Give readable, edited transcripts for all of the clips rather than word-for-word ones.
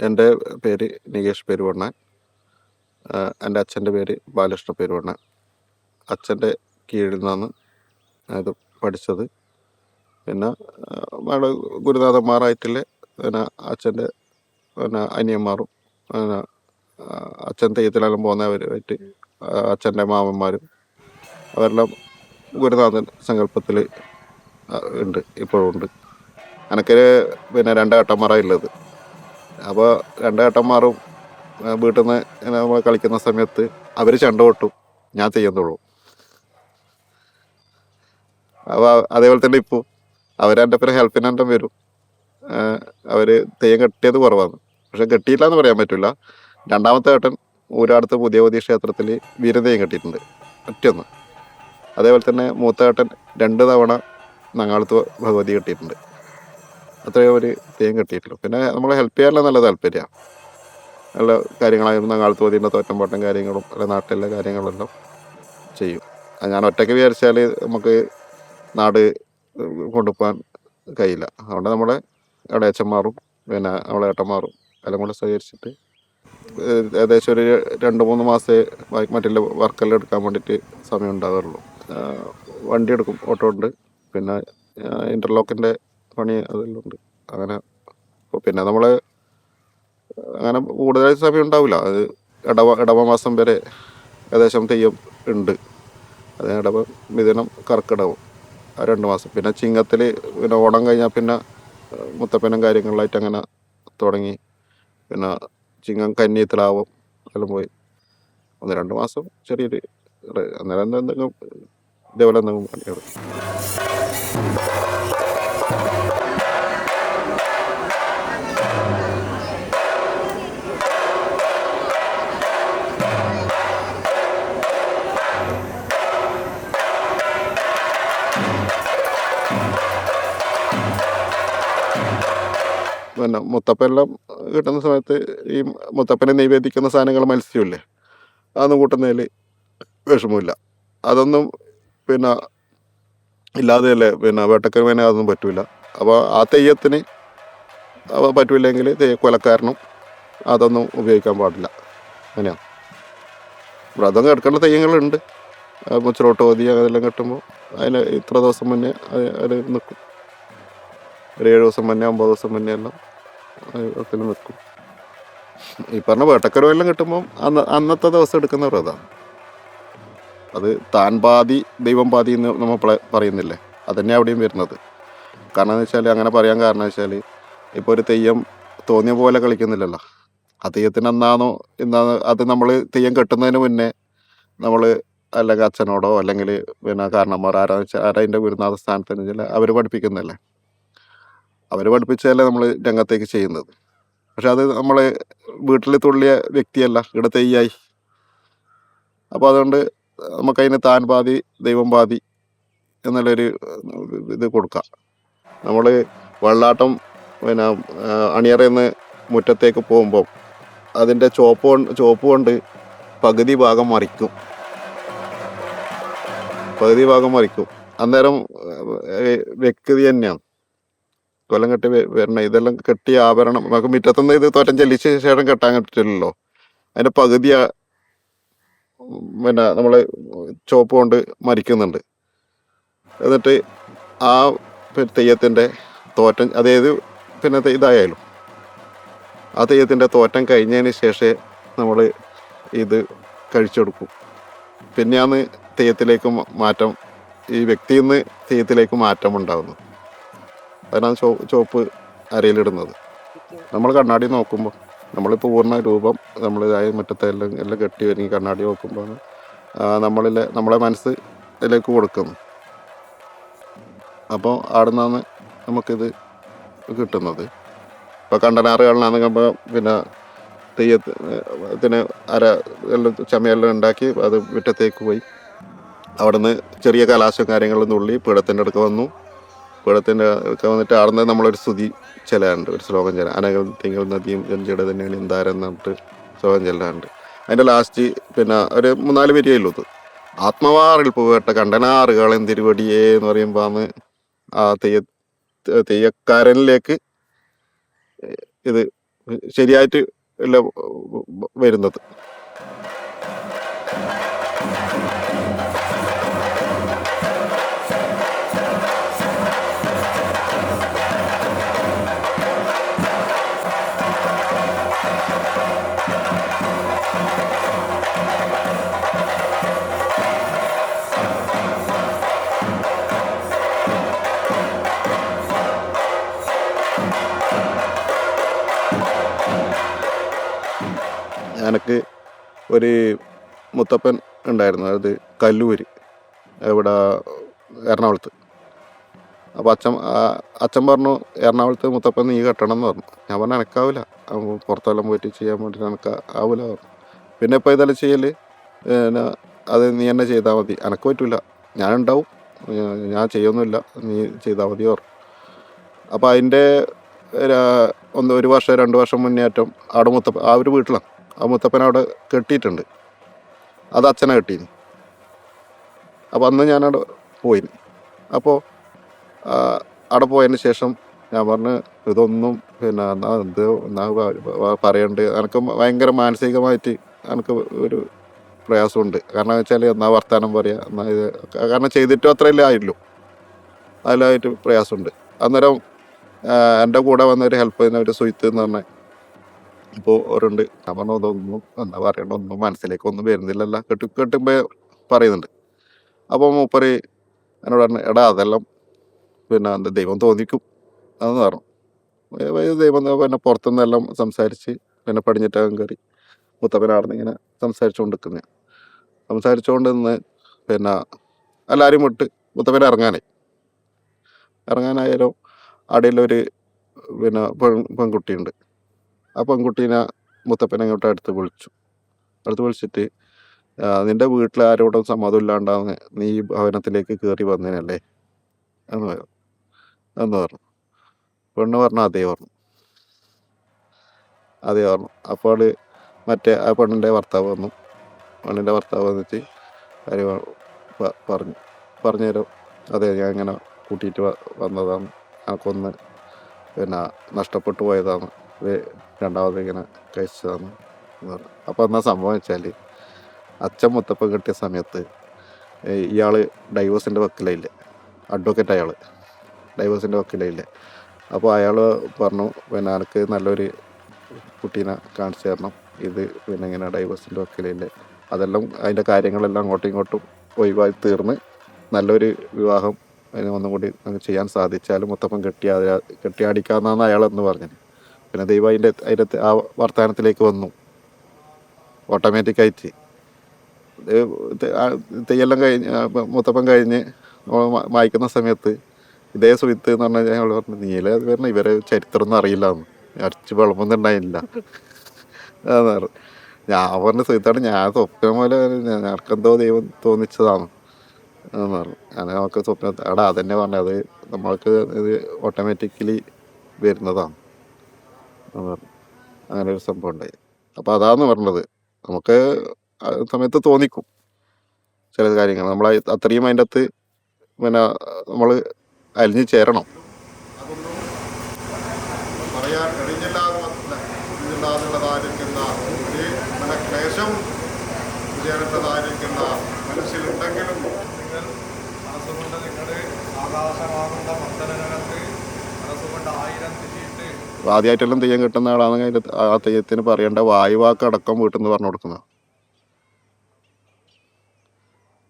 എൻ്റെ പേര് നികേഷ് പെരുവണ്ണൻ. എൻ്റെ അച്ഛൻ്റെ പേര് ബാലകൃഷ്ണ പെരുവണ്ണൻ. അച്ഛൻ്റെ കീഴിൽ നിന്നാണ് ഇത് പഠിച്ചത്. പിന്നെ നമ്മുടെ ഗുരുനാഥന്മാരായിട്ടുള്ള പിന്നെ അച്ഛൻ്റെ പിന്നെ അനിയന്മാരും പിന്നെ അച്ഛൻ തെയ്യത്തിനെല്ലാം പോകുന്നവരുമായിട്ട് അച്ഛൻ്റെ മാമന്മാരും അവരെല്ലാം ഗുരുനാഥൻ സങ്കല്പത്തിൽ ഉണ്ട്, ഇപ്പോഴും ഉണ്ട്. എനിക്ക് പിന്നെ 2 ഏട്ടന്മാരാണ് ഉള്ളത്. അപ്പോൾ 2 ഏട്ടന്മാരും വീട്ടിൽ നിന്ന് നമ്മൾ കളിക്കുന്ന സമയത്ത് അവർ ചെണ്ട കൊട്ടും, ഞാൻ തെയ്യം തൊഴും. അപ്പോൾ അതേപോലെ തന്നെ ഇപ്പോൾ അവരെൻ്റെ പേര് ഹെൽപ്പിനെൻ്റെ വരും. അവർ തെയ്യം കെട്ടിയത് കുറവാണ്, പക്ഷെ കെട്ടിയില്ല എന്ന് പറയാൻ പറ്റില്ല. 2ാമത്തെ ഏട്ടൻ ഊരാടുത്ത് പുതിയ ക്ഷേത്രത്തിൽ വീരതെയ്യം കെട്ടിയിട്ടുണ്ട്, ഒറ്റയൊന്ന്. അതേപോലെ തന്നെ മൂത്ത ഏട്ടൻ 2 തവണ നങ്ങാളത്ത് ഭഗവതി കെട്ടിയിട്ടുണ്ട്. അത്രയും ഒരു തെയ്യം കെട്ടിയിട്ടുള്ളൂ. പിന്നെ നമ്മൾ ഹെൽപ്പ് ചെയ്യാനുള്ള നല്ല താല്പര്യമാണ്. നല്ല കാര്യങ്ങളായിരുന്നു. നങ്ങാളത്ത് ഭഗവതിൻ്റെ തോറ്റമ്പാട്ടും കാര്യങ്ങളും അല്ലെ നാട്ടിലെ കാര്യങ്ങളെല്ലാം ചെയ്യും. ഞാൻ ഒറ്റയ്ക്ക് വിചാരിച്ചാൽ നമുക്ക് നാട് കൊണ്ടുപോകാൻ കഴിയില്ല. അതുകൊണ്ട് നമ്മളെ ഇടയച്ചന്മാരും പിന്നെ നമ്മളെ ഏട്ടന്മാരും എല്ലാം കൂടെ സഹകരിച്ചിട്ട് ഏകദേശം ഒരു 2-3 മാസമേ മറ്റുള്ള വർക്കെല്ലാം എടുക്കാൻ വേണ്ടിയിട്ട് സമയം ഉണ്ടാകാറുള്ളൂ. വണ്ടി എടുക്കും, ഓട്ടോ ഉണ്ട്. പിന്നെ ഇൻ്റർലോക്കിൻ്റെ പണി അതെല്ലാം ഉണ്ട്. അങ്ങനെ പിന്നെ നമ്മൾ അങ്ങനെ കൂടുതലായി സമയം ഉണ്ടാവില്ല. അത് ഇടവ മാസം വരെ ഏകദേശം തെയ്യം ഉണ്ട്. അത് ഇടവ മിഥുനം കർക്കിടവും 2 മാസം. പിന്നെ ചിങ്ങത്തിൽ പിന്നെ ഓണം കഴിഞ്ഞാൽ പിന്നെ മുത്തപ്പനും കാര്യങ്ങളിലായിട്ട് അങ്ങനെ തുടങ്ങി. പിന്നെ ചിങ്ങം കന്നിത്തിലാവും എല്ലാം പോയി 1-2 മാസം ചെറിയൊരു അന്നേരം എന്തെങ്കിലും ഇതേപോലെ എന്തെങ്കിലും പണിയെടുക്കും. പിന്നെ മുത്തപ്പെല്ലാം കിട്ടുന്ന സമയത്ത് ഈ മുത്തപ്പനെ നിവേദിക്കുന്ന സാധനങ്ങൾ മത്സ്യമില്ലേ, അതൊന്നും കൂട്ടുന്നതിൽ വിഷമമില്ല. അതൊന്നും പിന്നെ ഇല്ലാതെയല്ലേ പിന്നെ വേട്ടക്കരുവേനെ അതൊന്നും പറ്റില്ല. അപ്പോൾ ആ തെയ്യത്തിന് പറ്റില്ലെങ്കിൽ കൊലക്കാരനും അതൊന്നും ഉപയോഗിക്കാൻ പാടില്ല. അങ്ങനെയാണ്. വ്രതം കിടക്കേണ്ട തെയ്യങ്ങളുണ്ട്. മുച്ചിലോട്ട് ഓതി അതെല്ലാം കെട്ടുമ്പോൾ അതിന് ഇത്ര ദിവസം മുന്നേ അത് നിൽക്കും. ഒരു 7 ദിവസം മുന്നേ 9 ദിവസം മുന്നേ എല്ലാം അതിൽ നിൽക്കും. ഈ പറഞ്ഞ വേട്ടക്കരുവെല്ലാം കിട്ടുമ്പം അന്നത്തെ ദിവസം എടുക്കുന്ന വ്രതമാണ്. അത് താൻ പാതി ദൈവം പാതി എന്ന് നമ്മൾ പറയുന്നില്ലേ, അതന്നെ അവിടെയും വരുന്നത്. കാരണം എന്ന് വെച്ചാൽ അങ്ങനെ പറയാൻ കാരണം വെച്ചാൽ ഇപ്പോൾ ഒരു തെയ്യം തോന്നിയ പോലെ കളിക്കുന്നില്ലല്ലോ. ആ തെയ്യത്തിന് എന്നാണോ അത് നമ്മൾ തെയ്യം കെട്ടുന്നതിന് മുന്നേ നമ്മൾ അല്ലെങ്കിൽ അച്ഛനോടോ അല്ലെങ്കിൽ പിന്നെ കാരണന്മാർ ആരാതിൻ്റെ ഗുരുനാഥ സ്ഥാനത്തിന് വെച്ചാൽ അവർ പഠിപ്പിക്കുന്നതല്ലേ, അവർ പഠിപ്പിച്ചതല്ലേ നമ്മൾ രംഗത്തേക്ക് ചെയ്യുന്നത്. പക്ഷെ അത് നമ്മൾ വീട്ടിൽ തുള്ളിയ വ്യക്തിയല്ല, ഇവിടെ തെയ്യായി. അപ്പോൾ അതുകൊണ്ട് നമുക്കതിന് താൻ പാതി ദൈവം പാതി എന്നുള്ളൊരു ഇത് കൊടുക്കാം. നമ്മൾ വെള്ളാട്ടം പിന്നെ അണിയറയിൽ നിന്ന് മുറ്റത്തേക്ക് പോകുമ്പോൾ അതിൻ്റെ ചോപ്പ് കൊണ്ട് പകുതി ഭാഗം മറിക്കും. അന്നേരം വ്യക്തി തന്നെയാണ് കൊല്ലം കെട്ടി വരണം. ഇതെല്ലാം കെട്ടിയ ആഭരണം നമുക്ക് മുറ്റത്തുനിന്ന് ഇത് തോറ്റം ചെല്ലിച്ച ശേഷം കെട്ടാൻ പറ്റില്ലല്ലോ. അതിൻ്റെ പകുതി പിന്നെ നമ്മൾ ചോപ്പ് കൊണ്ട് മരിക്കുന്നുണ്ട്. എന്നിട്ട് ആ തെയ്യത്തിൻ്റെ തോറ്റം, അതായത് പിന്നെ ഇതായാലും ആ തെയ്യത്തിൻ്റെ തോറ്റം കഴിഞ്ഞതിന് ശേഷമേ നമ്മൾ ഇത് കഴിച്ചെടുക്കും. പിന്നെയാണ് തെയ്യത്തിലേക്ക് മാറ്റം, ഈ വ്യക്തിയിൽ നിന്ന് തെയ്യത്തിലേക്ക് മാറ്റം ഉണ്ടാകുന്നത്. അതിനാണ് ചോപ്പ് അരയിലിടുന്നത്. നമ്മൾ കണ്ണാടി നോക്കുമ്പോൾ നമ്മളിപ്പോൾ പൂർണ്ണ രൂപം നമ്മൾ മുറ്റത്തെ എല്ലാം കെട്ടി ഒരുങ്ങി കണ്ണാടി നോക്കുമ്പോൾ നമ്മളെ മനസ്സ് ഇതിലേക്ക് കൊടുക്കുന്നു. അപ്പോൾ അവിടെ നിന്നാണ് നമുക്കിത് കിട്ടുന്നത്. ഇപ്പോൾ കണ്ടനാറുകളിലാണെങ്കിൽ പിന്നെ തെയ്യത്തിന് എല്ലാം ചമയെല്ലാം ഉണ്ടാക്കി അത് മുറ്റത്തേക്ക് പോയി. അവിടെ നിന്ന് ചെറിയ കലാശവും കാര്യങ്ങളും നുള്ളി പീഠത്തിൻ്റെ അടുക്ക വന്നു. പീഠത്തിൻ്റെ അടുക്ക വന്നിട്ട് അവിടെ നിന്ന് നമ്മളൊരു സ്തുതി ചെല്ലാറുണ്ട്, ഒരു ശ്ലോകം ചെല്ലാം. അനകൾ തിങ്കൾ നദിയും ജഞ്ചിയുടെ തന്നെയാണ് ഇന്താരം എന്നിട്ട് ശ്ലോകം ചെല്ലാറുണ്ട്. അതിൻ്റെ ലാസ്റ്റ് പിന്നെ ഒരു 3-4 വരികയുള്ളൂ. ഇത് ആത്മവാറിൽ പോകട്ടെ കണ്ടനാറുകളെ തിരുവടിയേ എന്ന് പറയുമ്പോൾ ആണ് ആ തെയ്യക്കാരനിലേക്ക് ഇത് ശരിയായിട്ട് അല്ല വരുന്നത്. എനിക്ക് ഒരു മുത്തപ്പൻ ഉണ്ടായിരുന്നു, അത് കല്ലൂര്, ഇവിടെ എറണാകുളത്ത്. അപ്പോൾ അച്ഛൻ പറഞ്ഞു എറണാകുളത്ത് മുത്തപ്പൻ നീ കെട്ടണം എന്ന് പറഞ്ഞു. ഞാൻ പറഞ്ഞു എനക്കാവില്ല, പുറത്തെല്ലാം പോയിട്ട് ചെയ്യാൻ വേണ്ടിയിട്ട് എനിക്ക് ആവില്ല പറഞ്ഞു. പിന്നെ ഇപ്പോൾ ഇതെല്ലാം ചെയ്യൽ പിന്നെ അത് നീ തന്നെ ചെയ്താൽ മതി, എനക്ക് പറ്റില്ല, ഞാനുണ്ടാവും, ഞാൻ ചെയ്യൊന്നുമില്ല, നീ ചെയ്താൽ മതി പറഞ്ഞു. അപ്പോൾ അതിൻ്റെ ഒരു വർഷം 2 വർഷം മുന്നേറ്റം അവിടെ ആ ഒരു വീട്ടിലാണ് ആ മുത്തപ്പൻ അവിടെ കെട്ടിയിട്ടുണ്ട്. അത് അച്ഛനെ കെട്ടീന്. അപ്പോൾ അന്ന് ഞാനവിടെ പോയിന്. അപ്പോൾ അവിടെ പോയതിന് ശേഷം ഞാൻ പറഞ്ഞ് ഇതൊന്നും പിന്നെ എന്നാ പറയണ്ട്, എനിക്ക് ഭയങ്കര മാനസികമായിട്ട് എനിക്ക് ഒരു പ്രയാസമുണ്ട്. കാരണം വെച്ചാൽ എന്നാ വർത്താനം പറയുക, എന്നാൽ ഇത് കാരണം ചെയ്തിട്ടും അത്രയല്ലേ ആയുള്ളൂ, അതിലായിട്ട് പ്രയാസമുണ്ട്. അന്നേരം എൻ്റെ കൂടെ വന്ന ഒരു ഹെൽപ്പ് ചെയ്യുന്ന ഒരു സുഹിത്ത് എന്ന് പറഞ്ഞ ഇപ്പോൾ ഒരുണ്ട്. ഞാൻ പറഞ്ഞു ഇതൊന്നും എന്താ പറയണ്ട, ഒന്നും മനസ്സിലേക്ക് ഒന്നും വരുന്നില്ലല്ലോ, കെട്ടുമ്പോൾ പറയുന്നുണ്ട്. അപ്പോൾ മൂപ്പര് എന്നോട് പറഞ്ഞു എടാ അതെല്ലാം പിന്നെ എന്താ ദൈവം തോന്നിക്കും അതെന്ന് പറഞ്ഞു. ദൈവം പിന്നെ പുറത്തുനിന്നെല്ലാം സംസാരിച്ച് പിന്നെ പടിഞ്ഞിട്ടകം കയറി മുത്തപ്പനാടുന്ന് ഇങ്ങനെ സംസാരിച്ചുകൊണ്ട് നിന്ന് പിന്നെ എല്ലാവരും വിട്ട് മുത്തപ്പൻ ഇറങ്ങാനായാലും അടിയിലൊരു പിന്നെ പെൺകുട്ടിയുണ്ട്. ആ പെൺകുട്ടീനെ മുത്തപ്പനെ ഇങ്ങോട്ട് അടുത്ത് വിളിച്ചിട്ട് നിന്റെ വീട്ടിൽ ആരോടും സമ്മതം ഇല്ലാണ്ടാവുന്ന നീ ഈ ഭവനത്തിലേക്ക് കയറി വന്നതിനല്ലേ എന്ന് പറഞ്ഞു. പെണ്ണ് പറഞ്ഞു അതേ പറഞ്ഞു. അപ്പോൾ മറ്റേ ആ പെണ്ണിൻ്റെ ഭർത്താവ് വന്നിട്ട് കാര്യം പറഞ്ഞു തരും. അതെ ഞാൻ ഇങ്ങനെ കൂട്ടിയിട്ട് വന്നതാണ്, എനിക്കൊന്ന് പിന്നെ നഷ്ടപ്പെട്ടു പോയതാണ്, രണ്ടാമത് ഇങ്ങനെ കഴിച്ചതാണ് എന്ന് പറഞ്ഞു. അപ്പോൾ എന്നാ സംഭവം വെച്ചാൽ അച്ഛൻ മുത്തപ്പൻ കെട്ടിയ സമയത്ത് ഇയാൾ ഡൈവോഴ്സിൻ്റെ വക്കീലായില്ലേ, അഡ്വക്കേറ്റ്, അയാൾ ഡൈവോഴ്സിൻ്റെ വക്കീലായില്ലേ. അപ്പോൾ അയാൾ പറഞ്ഞു പിന്നെ എനിക്ക് നല്ലൊരു കുട്ടീനെ കാണിച്ചു തരണം, ഇത് പിന്നെ ഇങ്ങനെ ഡൈവോഴ്സിൻ്റെ വക്കീലില്ലേ, അതെല്ലാം അതിൻ്റെ കാര്യങ്ങളെല്ലാം അങ്ങോട്ടും ഇങ്ങോട്ടും ഒഴിവായി തീർന്ന് നല്ലൊരു വിവാഹം ഒന്നും കൂടി ചെയ്യാൻ സാധിച്ചാലും മുത്തപ്പൻ കെട്ടിയാടിക്കാമെന്നാണ് അയാളെന്ന് പറഞ്ഞത്. പിന്നെ ദൈവം അതിൻ്റെ ആ വർത്തമാനത്തിലേക്ക് വന്നു. ഓട്ടോമാറ്റിക്കായിട്ട് തെയ്യെല്ലാം മുത്തപ്പൻ കഴിഞ്ഞ് വായിക്കുന്ന സമയത്ത് ഇതേ സുഹിത്ത് എന്ന് പറഞ്ഞാൽ ഞങ്ങൾ പറഞ്ഞു നീല അത് പറഞ്ഞാൽ ഇവരെ ചരിത്രമൊന്നും അറിയില്ല എന്ന്, അടിച്ച് വിളമ്പൊന്നുണ്ടായില്ല എന്ന് പറഞ്ഞു. ഞാൻ പറഞ്ഞ സുഹിത്താണ്, ഞാൻ സ്വപ്നം പോലെ ഞങ്ങൾക്കെന്തോ ദൈവം തോന്നിച്ചതാണ് എന്ന് പറഞ്ഞു. അങ്ങനെ നമുക്ക് സ്വപ്നം എടാ അതന്നെ പറഞ്ഞത് നമ്മൾക്ക് ഇത് ഓട്ടോമാറ്റിക്കലി വരുന്നതാണ് എന്ന് പറഞ്ഞു. അങ്ങനെ ഒരു സംഭവം ഉണ്ടായി. അപ്പോൾ അതാന്ന് പറഞ്ഞത്, നമുക്ക് ആ സമയത്ത് തോന്നിക്കും ചില കാര്യങ്ങൾ, നമ്മൾ അത്രയും അതിൻ്റെ അകത്ത് പിന്നെ നമ്മൾ അലിഞ്ഞു ചേരണം. അതൊന്നും പറയാൻ കഴിഞ്ഞില്ലാതുള്ളതായിരിക്കുന്ന ഒരു മനക്ലേശം വിചാരിച്ചതായിരിക്കുന്ന മനസ്സിലുണ്ടെങ്കിലും നിങ്ങൾ മനസ്സുകൊണ്ട് നിങ്ങളുടെ ആകാശമാകുന്ന മന്ദനകത്ത് മനസ്സുകൊണ്ട് 1000 തിരിയിട്ട് ആദ്യമായിട്ടെല്ലാം തെയ്യം കിട്ടുന്ന ആളാണെങ്കിൽ ആ തെയ്യത്തിന് പറയേണ്ട വായുവാക്ക് അടക്കം വീട്ടിൽ നിന്ന് പറഞ്ഞു കൊടുക്കുന്നത്.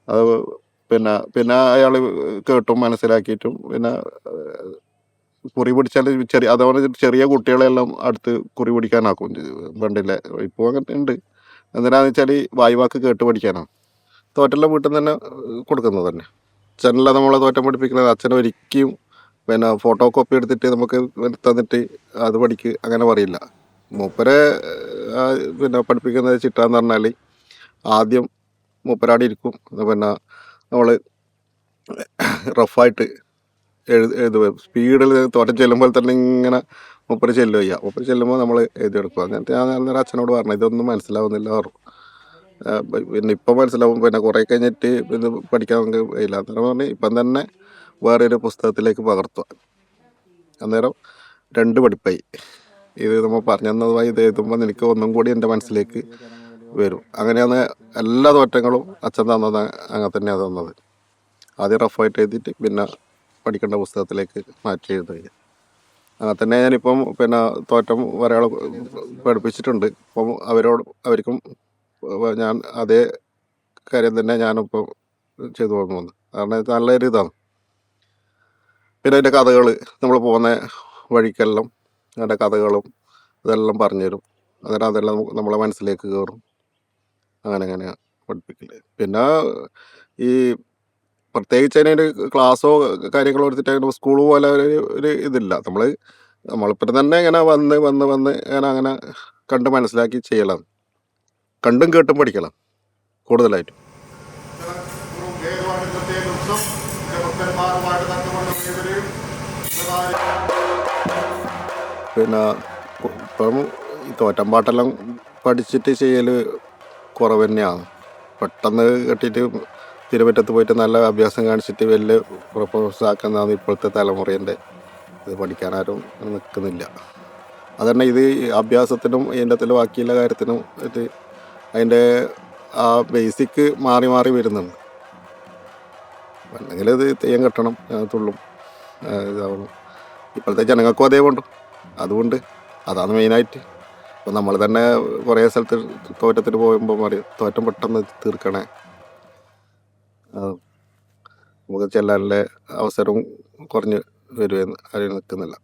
അത് പിന്നെ അയാൾ കേട്ടും മനസ്സിലാക്കിയിട്ടും പിന്നെ കുറി പിടിച്ചാൽ അതേപോലെ ചെറിയ കുട്ടികളെല്ലാം അടുത്ത് കുറി പിടിക്കാനാക്കും പണ്ടില്ലേ. ഇപ്പോൾ അങ്ങനെ ഉണ്ട്. എന്തിനാന്ന് വെച്ചാൽ വായുവാക്ക് കേട്ട് പഠിക്കാനാണ്. തോറ്റെല്ലാം വീട്ടിൽ നിന്ന് തന്നെ കൊടുക്കുന്നത് തന്നെ. അച്ഛനല്ല നമ്മളെ തോറ്റം പഠിപ്പിക്കുന്നത്, അച്ഛനെ ഒരിക്കലും പിന്നെ ഫോട്ടോ കോപ്പി എടുത്തിട്ട് നമുക്ക് തന്നിട്ട് അത് പഠിക്കുക അങ്ങനെ പറയില്ല. മൂപ്പരെ പിന്നെ പഠിപ്പിക്കുന്നത് ചിട്ടാന്ന് പറഞ്ഞാൽ ആദ്യം മൂപ്പരാടി ഇരിക്കും, പിന്നെ നമ്മൾ റഫായിട്ട് എഴുതുക, സ്പീഡിൽ തോറ്റം ചെല്ലുമ്പോൾ തന്നെ ഇങ്ങനെ മൂപ്പര് ചെല്ലുക. മൂപ്പര് ചെല്ലുമ്പോൾ നമ്മൾ എഴുതിയെടുക്കുക. അങ്ങനത്തെ ഞാൻ അന്നേരം അച്ഛനോട് പറഞ്ഞു ഇതൊന്നും മനസ്സിലാവുന്നില്ല പറഞ്ഞു. പിന്നെ ഇപ്പം മനസ്സിലാവും, പിന്നെ കുറേ കഴിഞ്ഞിട്ട് ഇത് പഠിക്കാൻ നമുക്ക് കഴിയില്ല. അന്നേരം പറഞ്ഞ് ഇപ്പം തന്നെ വേറൊരു പുസ്തകത്തിലേക്ക് പകർത്തുക. അന്നേരം 2 പഠിപ്പായി. ഇത് നമ്മൾ പറഞ്ഞു തന്നതുമായി ഇത് എഴുതുമ്പോൾ എനിക്ക് ഒന്നും കൂടി എൻ്റെ മനസ്സിലേക്ക് വരും. അങ്ങനെയാണ് എല്ലാ തോറ്റങ്ങളും അച്ഛൻ തന്നത്. അങ്ങനെ തന്നെയാണ് തന്നത്. ആദ്യം റഫായിട്ട് എഴുതിയിട്ട് പിന്നെ പഠിക്കേണ്ട പുസ്തകത്തിലേക്ക് മാറ്റി എഴുതുക. അങ്ങനെ തന്നെ ഞാനിപ്പം പിന്നെ തോറ്റം ഒരാൾ പഠിപ്പിച്ചിട്ടുണ്ട്. അപ്പം അവർക്കും ഞാൻ അതേ കാര്യം തന്നെ ഞാനിപ്പം ചെയ്തു പോകുന്നു. കാരണം ഇത് നല്ലൊരു ഇതാണ്. പിന്നെ അതിൻ്റെ കഥകൾ നമ്മൾ പോകുന്ന വഴിക്കെല്ലാം അതിൻ്റെ കഥകളും ഇതെല്ലാം പറഞ്ഞുതരും. അന്നേരം അതെല്ലാം നമ്മളെ മനസ്സിലേക്ക് കയറും. അങ്ങനെയാണ് പഠിപ്പിക്കല്. പിന്നെ ഈ പ്രത്യേകിച്ച് അതിനൊരു ക്ലാസ്സോ കാര്യങ്ങളോ എടുത്തിട്ട് അങ്ങനെ സ്കൂൾ പോലെ ഒരു ഇതില്ല. നമ്മളിപ്പം തന്നെ ഇങ്ങനെ വന്ന് അങ്ങനെ കണ്ട് മനസ്സിലാക്കി ചെയ്യലാണ്. കണ്ടും കേട്ടും പഠിക്കണം കൂടുതലായിട്ടും. പിന്നെ ഇപ്പം ഈ തോറ്റം പാട്ടെല്ലാം പഠിച്ചിട്ട് ചെയ്യൽ കുറവ് തന്നെയാണ്. പെട്ടെന്ന് കെട്ടിയിട്ട് തിരുവറ്റത്ത് പോയിട്ട് നല്ല അഭ്യാസം കാണിച്ചിട്ട് വലിയ പ്രൊഫസറാക്കുന്നതാണ് ഇപ്പോഴത്തെ തലമുറേൻ്റെ. ഇത് പഠിക്കാനാരും നിൽക്കുന്നില്ല. അതുതന്നെ ഇത് അഭ്യാസത്തിനും ഇതിൻ്റെ ബാക്കിയുള്ള കാര്യത്തിനും ഇത് അതിൻ്റെ ആ ബേസിക്ക് മാറി മാറി വരുന്നുണ്ട്. അല്ലെങ്കിൽ ഇത് തെയ്യം കെട്ടണം, തുള്ളും, ഇതാവണം. ഇപ്പോഴത്തെ ജനങ്ങൾക്കും അതേ വേണ്ടു. അതുകൊണ്ട് അതാണ് മെയിനായിട്ട്. ഇപ്പം നമ്മൾ തന്നെ കുറേ സ്ഥലത്ത് തോറ്റത്തിന് പോകുമ്പോൾ പറയും തോറ്റം പെട്ടെന്ന് തീർക്കണേ. നമുക്ക് ചെല്ലാനുള്ള അവസരവും കുറഞ്ഞ് വരുമെന്ന് അതിന് നിൽക്കുന്നില്ല.